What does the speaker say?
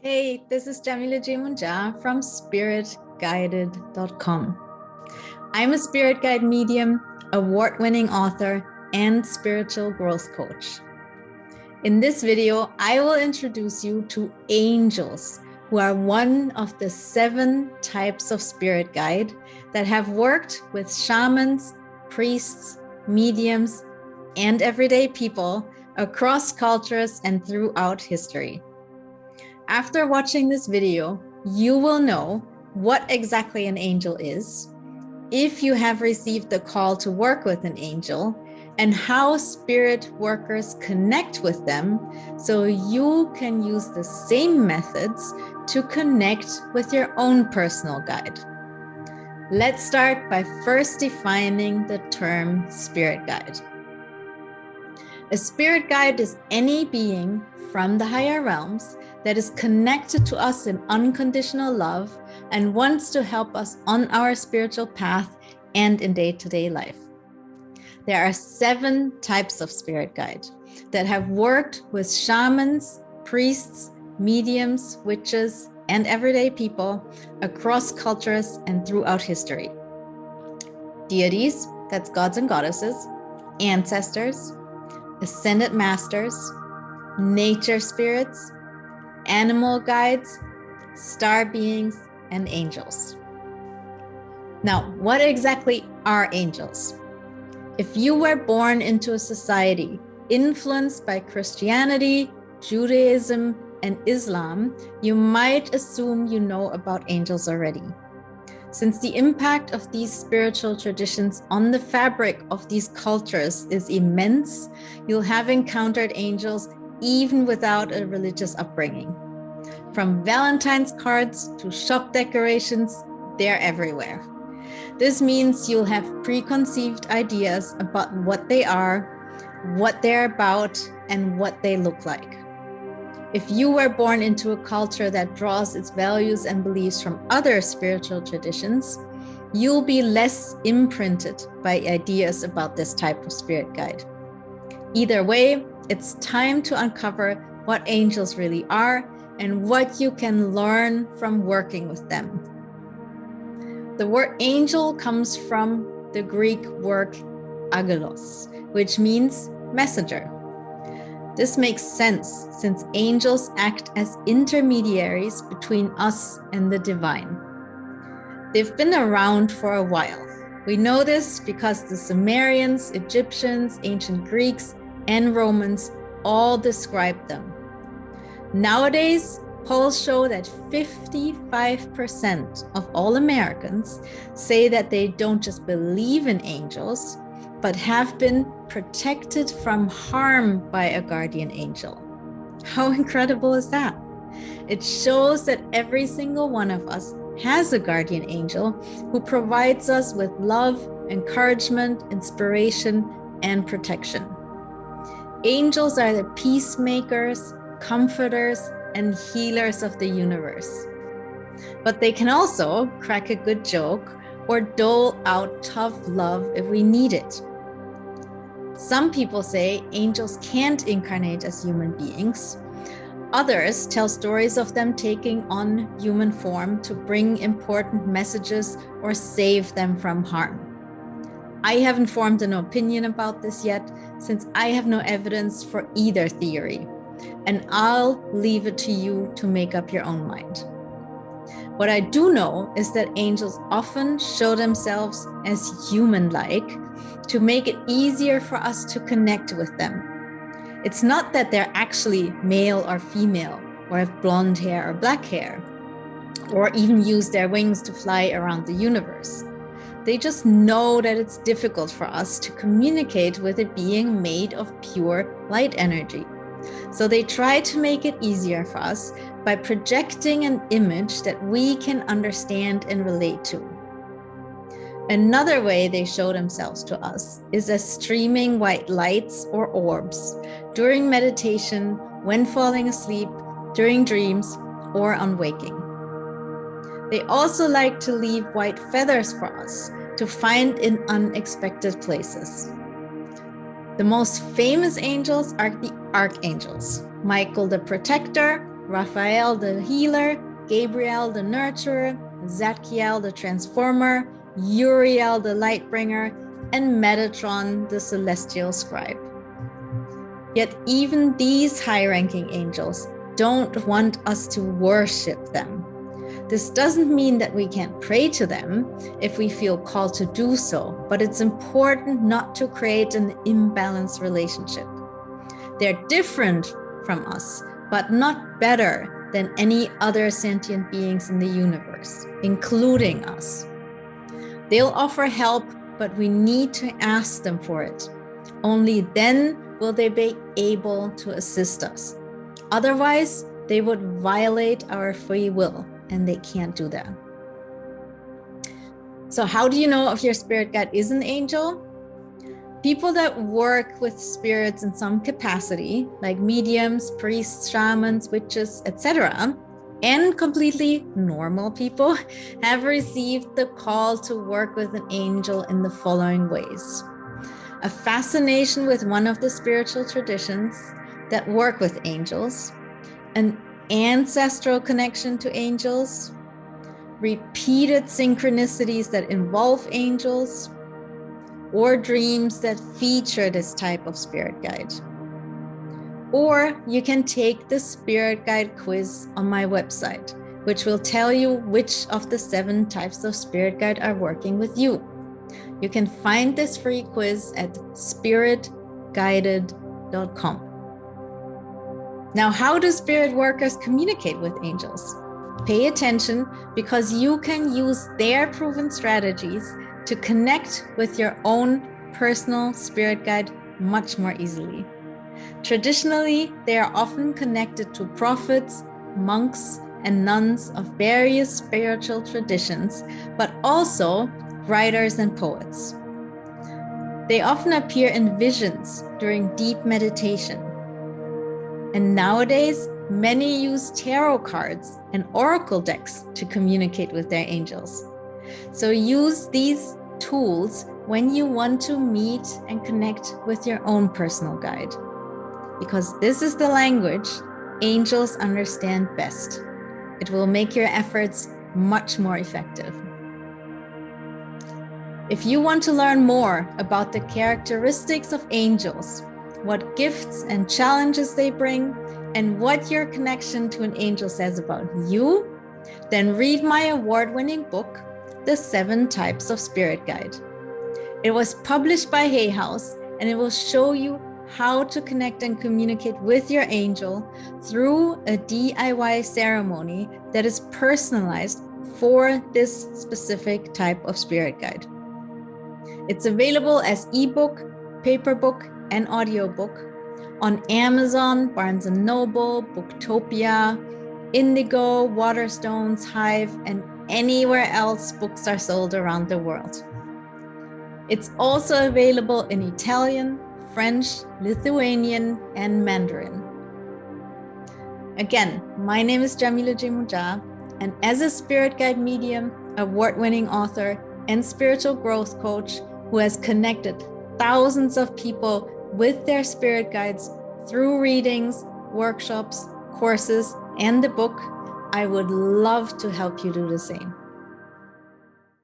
Hey, this is Yemoonyah from spiritguided.com. I'm a spirit guide medium, award-winning author, and spiritual growth coach. In this video, I will introduce you to angels, who are one of the 7 types of spirit guide that have worked with shamans, priests, mediums, and everyday people across cultures and throughout history. After watching this video, you will know what exactly an angel is, if you have received the call to work with an angel, and how spirit workers connect with them so you can use the same methods to connect with your own personal guide. Let's start by first defining the term spirit guide. A spirit guide is any being from the higher realms that is connected to us in unconditional love and wants to help us on our spiritual path and in day-to-day life. There are 7 types of spirit guide that have worked with shamans, priests, mediums, witches, and everyday people across cultures and throughout history. Deities, that's gods and goddesses, ancestors, ascended masters, nature spirits, animal guides, star beings, and angels. Now, what exactly are angels? If you were born into a society influenced by Christianity, Judaism, and Islam, you might assume you know about angels already. Since the impact of these spiritual traditions on the fabric of these cultures is immense, you'll have encountered angels even without a religious upbringing. From Valentine's cards to shop decorations, they're everywhere. This means you'll have preconceived ideas about what they are, what they're about, and what they look like. If you were born into a culture that draws its values and beliefs from other spiritual traditions, you'll be less imprinted by ideas about this type of spirit guide. Either way, it's time to uncover what angels really are and what you can learn from working with them. The word angel comes from the Greek word angelos, which means messenger. This makes sense since angels act as intermediaries between us and the divine. They've been around for a while. We know this because the Sumerians, Egyptians, ancient Greeks, and Romans all described them. Nowadays, polls show that 55% of all Americans say that they don't just believe in angels, but have been protected from harm by a guardian angel. How incredible is that? It shows that every single one of us has a guardian angel who provides us with love, encouragement, inspiration, and protection. Angels are the peacemakers, comforters, and healers of the universe. But they can also crack a good joke or dole out tough love if we need it. Some people say angels can't incarnate as human beings. Others tell stories of them taking on human form to bring important messages or save them from harm. I haven't formed an opinion about this yet, since I have no evidence for either theory, and I'll leave it to you to make up your own mind. What I do know is that angels often show themselves as human-like to make it easier for us to connect with them. It's not that they're actually male or female, or have blonde hair or black hair, or even use their wings to fly around the universe. They just know that it's difficult for us to communicate with a being made of pure light energy. So they try to make it easier for us by projecting an image that we can understand and relate to. Another way they show themselves to us is as streaming white lights or orbs during meditation, when falling asleep, during dreams, or on waking. They also like to leave white feathers for us to find in unexpected places. The most famous angels are the archangels: Michael the protector, Raphael the healer, Gabriel the nurturer, Zadkiel the transformer, Uriel the light bringer, and Metatron the celestial scribe. Yet even these high-ranking angels don't want us to worship them. This doesn't mean that we can't pray to them if we feel called to do so, but it's important not to create an imbalanced relationship. They're different from us, but not better than any other sentient beings in the universe, including us. They'll offer help, but we need to ask them for it. Only then will they be able to assist us. Otherwise, they would violate our free will, and they can't do that. So how do you know if your spirit guide is an angel? People that work with spirits in some capacity, like mediums, priests, shamans, witches, etc., and completely normal people, have received the call to work with an angel in the following ways: a fascination with one of the spiritual traditions that work with angels, an ancestral connection to angels, repeated synchronicities that involve angels, or dreams that feature this type of spirit guide. Or you can take the spirit guide quiz on my website, which will tell you which of the 7 types of spirit guide are working with you. You can find this free quiz at spiritguided.com. Now, how do spirit workers communicate with angels? Pay attention, because you can use their proven strategies to connect with your own personal spirit guide much more easily. Traditionally, they are often connected to prophets, monks, and nuns of various spiritual traditions, but also writers and poets. They often appear in visions during deep meditation. And nowadays, many use tarot cards and oracle decks to communicate with their angels. So use these tools when you want to meet and connect with your own personal guide, because this is the language angels understand best. It will make your efforts much more effective. If you want to learn more about the characteristics of angels, what gifts and challenges they bring, and what your connection to an angel says about you, then read my award-winning book, The 7 Types of Spirit Guide. It was published by Hay House, and it will show you how to connect and communicate with your angel through a DIY ceremony that is personalized for this specific type of spirit guide. It's available as ebook, paperbook, and audiobook on Amazon, Barnes & Noble, Booktopia, Indigo, Waterstones, Hive, and anywhere else books are sold around the world. It's also available in Italian, French, Lithuanian, and Mandarin. Again, my name is Yamile, and as a spirit guide medium, award-winning author, and spiritual growth coach who has connected thousands of people with their spirit guides through readings, workshops, courses, and the book, I would love to help you do the same.